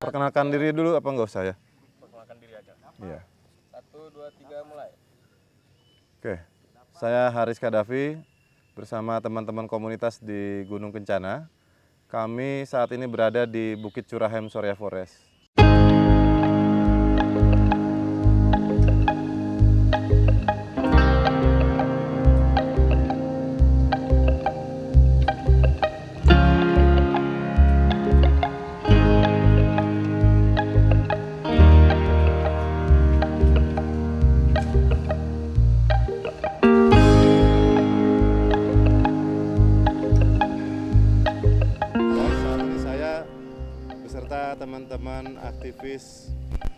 Perkenalkan diri dulu apa nggak usah ya? Perkenalkan diri aja. Iya. 1, 2, 3 mulai. Oke, saya Haris Kadafi bersama teman-teman komunitas di Gunung Kencana. Kami saat ini berada di Bukit Curahem Sorya Forest. Saat ini saya beserta teman-teman aktivis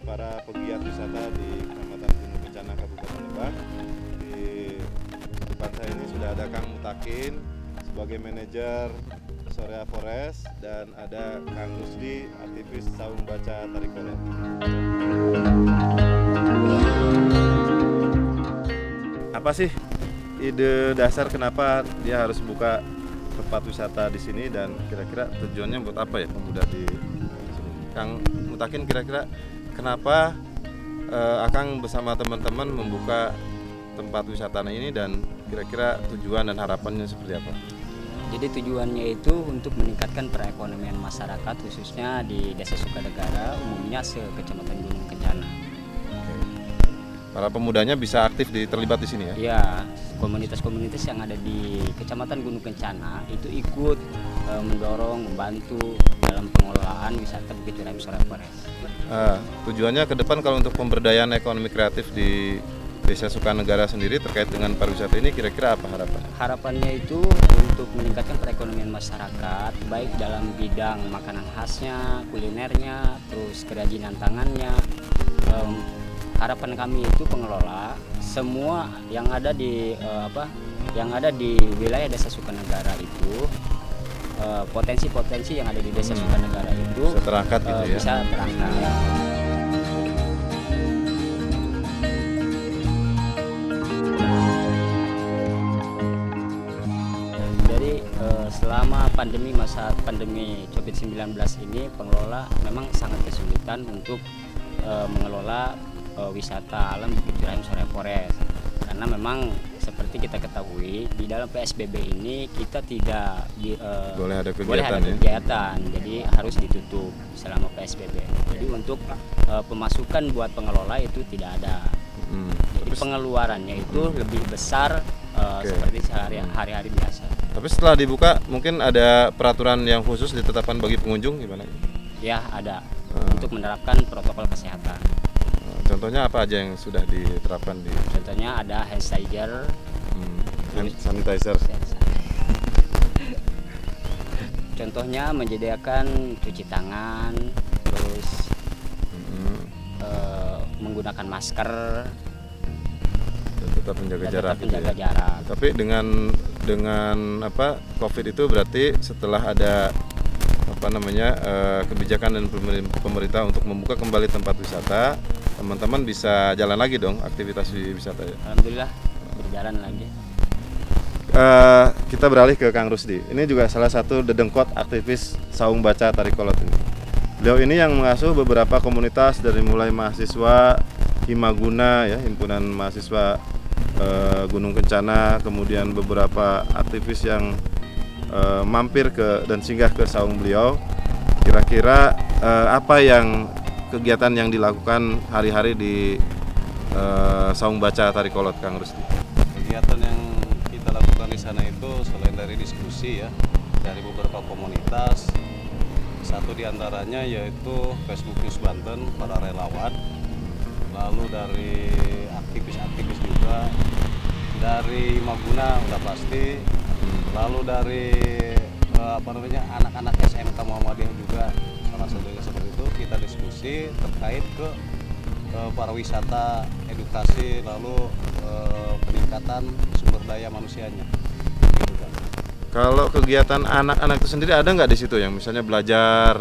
para pegiat wisata di Kecamatan Gunung Kencana, Kabupaten Lebak. Di depan saya ini sudah ada Kang Mutakin sebagai manajer Sorya Forest dan ada Kang Rusdi, aktivis Saung Baca Tarikolet. Apa sih ide dasar kenapa dia harus buka tempat wisata di sini dan kira-kira tujuannya buat apa ya pemuda di sini? Kang Mutakin, kira-kira kenapa Akang bersama teman-teman membuka tempat wisata ini dan kira-kira tujuan dan harapannya seperti apa? Jadi tujuannya itu untuk meningkatkan perekonomian masyarakat khususnya di Desa Sukanegara, umumnya se-Kecamatan Gunung Kencana. Para pemudanya bisa aktif terlibat di sini ya? Ya, komunitas-komunitas yang ada di Kecamatan Gunung Kencana itu ikut mendorong, membantu dalam pengelolaan wisata Bukit Curahem Sorya Forest. Tujuannya ke depan kalau untuk pemberdayaan ekonomi kreatif di Desa Sukanegara sendiri terkait dengan pariwisata ini kira-kira apa harapannya? Harapannya itu untuk meningkatkan perekonomian masyarakat, baik dalam bidang makanan khasnya, kulinernya, terus kerajinan tangannya. Harapan kami itu pengelola semua yang ada di wilayah Desa Sukanegara itu, potensi-potensi yang ada di Desa Sukanegara itu Bisa terangkat gitu ya? bisa terangkat. Jadi selama masa pandemi COVID-19 ini, pengelola memang sangat kesulitan untuk mengelola wisata alam Bukit Curahem Sorya Forest, karena memang seperti kita ketahui di dalam PSBB ini kita tidak Boleh ada boleh ada kegiatan, jadi harus ditutup selama PSBB. Jadi untuk pemasukan buat pengelola itu tidak ada. Jadi pengeluarannya itu lebih besar seperti hari-hari biasa. Tapi setelah dibuka mungkin ada peraturan yang khusus ditetapkan bagi pengunjung gimana? Ya, ada untuk menerapkan protokol kesehatan. Contohnya apa aja yang sudah diterapkan di? Contohnya ada hand sanitizer, Hand sanitizer. Contohnya menyediakan cuci tangan, terus menggunakan masker, Dan tetap menjaga dan jarak. tetap menjaga jarak. Tapi dengan apa COVID itu berarti setelah ada kebijakan dan pemerintah untuk membuka kembali tempat wisata, teman-teman bisa jalan lagi dong aktivitas di wisata ya. Alhamdulillah berjalan lagi. Kita beralih ke Kang Rusdi. Ini juga salah satu dedengkot aktivis Saung Baca Tarikolet ini. Beliau ini yang mengasuh beberapa komunitas dari mulai mahasiswa Himaguna ya, himpunan mahasiswa Gunung Kencana, kemudian beberapa aktivis yang mampir dan singgah ke saung beliau. Kira-kira apa yang kegiatan yang dilakukan hari-hari di Saung Baca Tarikolet, Kang Rusdi? Kegiatan yang kita lakukan di sana itu selain dari diskusi ya dari beberapa komunitas, satu diantaranya yaitu Facebook News Banten, para relawan, lalu dari aktivis-aktivis juga, dari Maguna udah pasti, lalu dari anak-anak SMK Muhammadiyah juga salah satunya seperti itu. Kita diskusi terkait ke pariwisata, edukasi, lalu peningkatan sumber daya manusianya. Gitu kan. Kalau kegiatan anak-anak itu sendiri ada nggak di situ yang misalnya belajar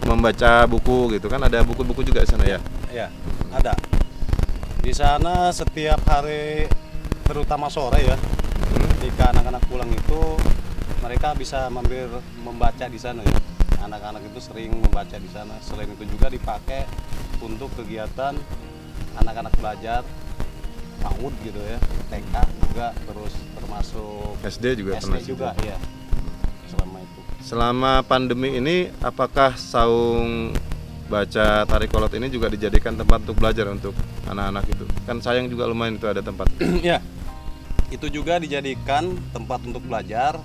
membaca buku gitu kan, ada buku-buku juga di sana ya? Ya, ada. Di sana setiap hari, terutama sore ya, ketika anak-anak pulang itu mereka bisa mampir membaca di sana ya. anak-anak itu sering membaca di sana. Selain itu juga dipakai untuk kegiatan anak-anak belajar PAUD gitu ya, TK juga, terus termasuk SD juga SD termasuk. juga ya. Selama itu. Selama pandemi ini apakah saung baca tari kolot ini juga dijadikan tempat untuk belajar untuk anak-anak itu? Kan sayang juga lumayan itu ada tempat. Ya, itu juga dijadikan tempat untuk belajar.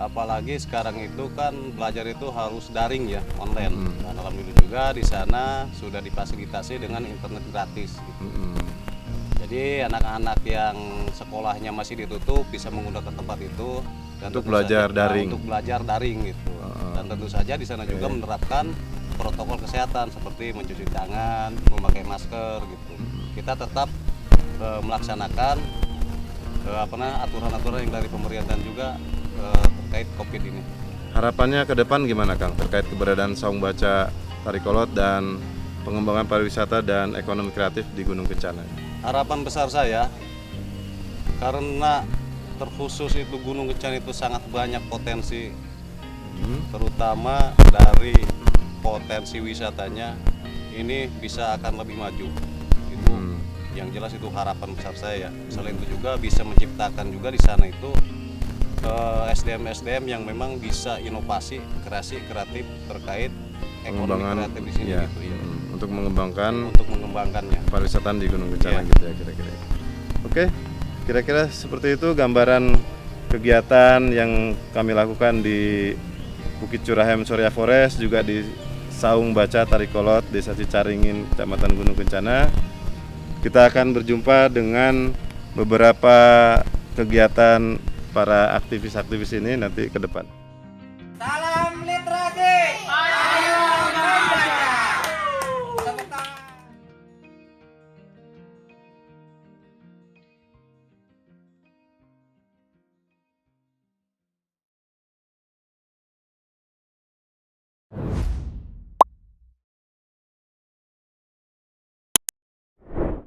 Apalagi sekarang itu kan belajar itu harus daring ya, online. Dan alhamdulillah juga di sana sudah difasilitasi dengan internet gratis. Gitu. Jadi anak-anak yang sekolahnya masih ditutup bisa menggunakan tempat itu dan Untuk tentu belajar saja, daring. untuk belajar daring gitu. Dan tentu saja di sana juga menerapkan protokol kesehatan seperti mencuci tangan, memakai masker gitu. Kita tetap melaksanakan aturan-aturan yang dari pemerintah juga terkait COVID ini. Harapannya ke depan gimana Kang terkait keberadaan saung baca tari kolot dan pengembangan pariwisata dan ekonomi kreatif di Gunung Kencana? Harapan besar saya, karena terkhusus itu Gunung Kencana itu sangat banyak potensi, terutama dari potensi wisatanya ini bisa akan lebih maju. Itu yang jelas itu harapan besar saya. Selain itu juga bisa menciptakan juga di sana itu SDM yang memang bisa inovasi, kreatif terkait ekonomi kreatif di sini ya, gitu ya. untuk mengembangkannya. pariwisata di Gunung Kencana Iya. gitu ya kira-kira. Oke, kira-kira seperti itu gambaran kegiatan yang kami lakukan di Bukit Curahem Surya Forest, juga di Saung Baca Tari Kolot Desa Cicaringin Kecamatan Gunung Kencana. Kita akan berjumpa dengan beberapa kegiatan para aktivis-aktivis ini nanti ke depan. Salam literasi. Ayo membaca. Tepuk tangan.